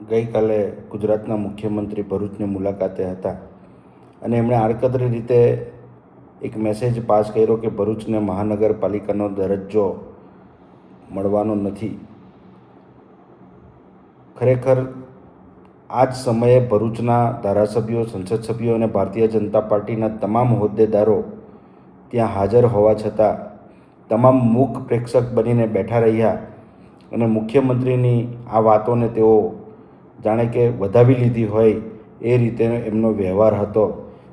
ગઈકાલે ગુજરાતના મુખ્યમંત્રી ભરૂચની મુલાકાતે હતા અને એમણે આડકતરી રીતે એક મેસેજ પાસ કર્યો કે ભરૂચને મહાનગરપાલિકાનો દરજ્જો મળવાનો નથી. ખરેખર આ જ સમયે ભરૂચના ધારાસભ્યો, સંસદ સભ્યો અને ભારતીય જનતા પાર્ટીના તમામ હોદ્દેદારો ત્યાં હાજર હોવા છતાં તમામ મૂક પ્રેક્ષક બનીને બેઠા રહ્યા અને મુખ્યમંત્રીની આ વાતોને તેઓ જાણે કે વધાવી લીધી હોય એ રીતે એમનો વ્યવહાર હતો.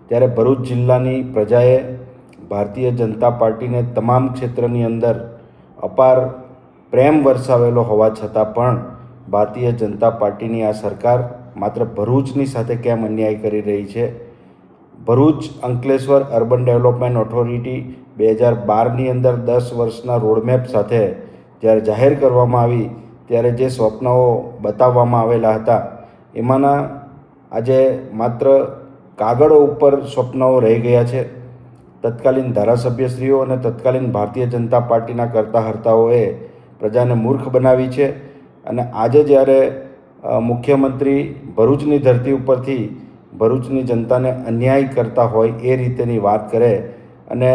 ત્યારે ભરૂચ જિલ્લાની પ્રજાએ ભારતીય જનતા પાર્ટીને તમામ ક્ષેત્રની અંદર અપાર પ્રેમ વરસાવેલો હોવા છતાં પણ ભારતીય જનતા પાર્ટીની આ સરકાર માત્ર ભરૂચની સાથે કેમ અન્યાય કરી રહી છે. Bharuch Ankleshwar urban development authority 2012ની અંદર 10 વર્ષના રોડમેપ સાથે જ્યારે જાહેર કરવામાં આવી ત્યારે જે સ્વપ્નો બતાવવામાં આવેલા હતા એમાંના આજે માત્ર કાગળો ઉપર સ્વપ્નો રહી ગયા છે. તત્કાલીન ધારાસભ્યશ્રીઓ અને તત્કાલીન ભારતીય જનતા પાર્ટીના કરતા હર્તાઓએ પ્રજાને મૂર્ખ બનાવી છે અને આજે જ્યારે મુખ્યમંત્રી ભરૂચની ધરતી ઉપરથી ભરૂચની જનતાને અન્યાય કરતા હોય એ રીતેની વાત કરે અને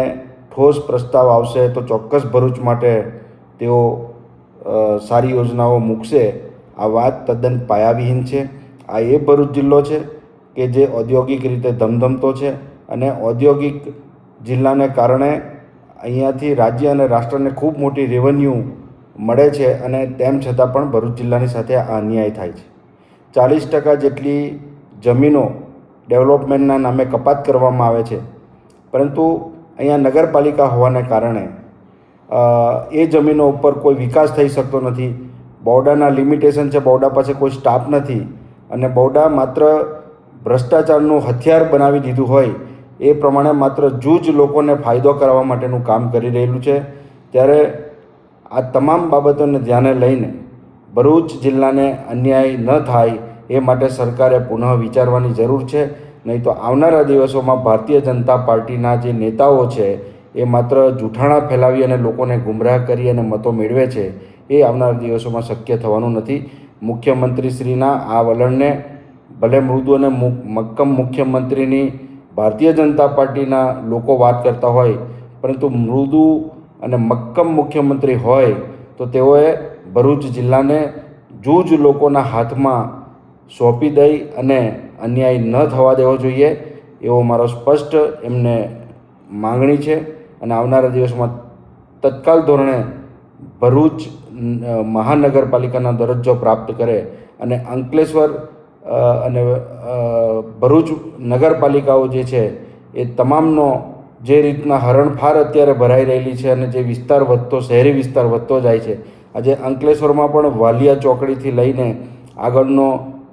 ઠોસ પ્રસ્તાવ આવશે તો ચોક્કસ ભરૂચ માટે તેઓ સારી યોજનાઓ મૂકશે. આ વાત તદ્દન પાયાવિહીન છે. આ એ ભરૂચ જિલ્લો છે કે જે ઔદ્યોગિક રીતે ધમધમતો છે અને ઔદ્યોગિક જિલ્લાને કારણે અહીંયાથી રાજ્ય અને રાષ્ટ્રને ખૂબ મોટી રેવન્યુ મળે છે અને તેમ છતાં પણ ભરૂચ જિલ્લાની સાથે આ અન્યાય થાય છે. 40% જેટલી જમીનો ડેવલપમેન્ટના નામે કપાત કરવામાં આવે છે, પરંતુ અહીંયા નગરપાલિકા હોવાને કારણે એ જમીનો ઉપર કોઈ વિકાસ થઈ શકતો નથી. બૌડાના લિમિટેશન છે, બૌડા પાસે કોઈ સ્ટાફ નથી અને બૌડા માત્ર ભ્રષ્ટાચારનું હથિયાર બનાવી દીધું હોય એ પ્રમાણે માત્ર જૂજ લોકોને ફાયદો કરવા માટેનું કામ કરી રહેલું છે. ત્યારે આ તમામ બાબતોને ધ્યાને લઈને ભરૂચ જિલ્લાને અન્યાય ન થાય એ માટે સરકારે પુનઃ વિચારવાની જરૂર છે. નહીં તો આવનારા દિવસોમાં ભારતીય જનતા પાર્ટીના જે નેતાઓ છે એ માત્ર જૂઠાણા ફેલાવી અને લોકોને ગુમરાહ કરી અને મતો મેળવે છે એ આવનારા દિવસોમાં શક્ય થવાનું નથી. મુખ્યમંત્રીશ્રીના આ વલણને ભલે મૃદુ અને મક્કમ મુખ્યમંત્રીની ભારતીય જનતા પાર્ટીના લોકો વાત કરતા હોય, પરંતુ મૃદુ અને મક્કમ મુખ્યમંત્રી હોય તો તેઓએ ભરૂચ જિલ્લાને જૂજ લોકોના હાથમાં સોંપી દઈ અને અન્યાય ન થવા દેવો જોઈએ એવો મારો સ્પષ્ટ એમને માંગણી છે. અને આવનારા દિવસોમાં તત્કાલ ધોરણે ભરૂચ મહાનગરપાલિકાનો દરજ્જો પ્રાપ્ત કરે અને અંકલેશ્વર અને ભરૂચ નગરપાલિકાઓ જે છે એ તમામનો જે રીતના હરણફાળ અત્યારે ભરાઈ રહેલી છે અને જે વિસ્તાર વધતો, શહેરી વિસ્તાર વધતો જાય છે. આજે અંકલેશ્વરમાં પણ વાલિયા ચોકડીથી લઈને આગળનો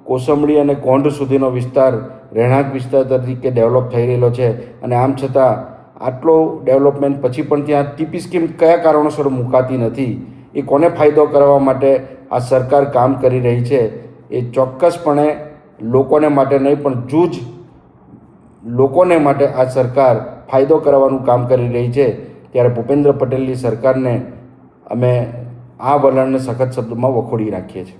કોસંબડી અને કોંઢ સુધીનો વિસ્તાર રહેણાંક વિસ્તાર તરીકે ડેવલપ થઈ રહેલો છે અને આમ છતાં આટલો ડેવલપમેન્ટ પછી પણ ત્યાં ટીપી સ્કીમ કયા કારણોસર મુકાતી નથી, એ કોને ફાયદો કરવા માટે આ સરકાર કામ કરી રહી છે એ ચોક્કસપણે લોકોને માટે નહીં પણ જૂજ લોકોને માટે આ સરકાર ફાયદો કરવાનું કામ કરી રહી છે. ત્યારે ભૂપેન્દ્ર પટેલની સરકારને અમે આ વલણને સખત શબ્દોમાં વખોડી નાખીએ છીએ.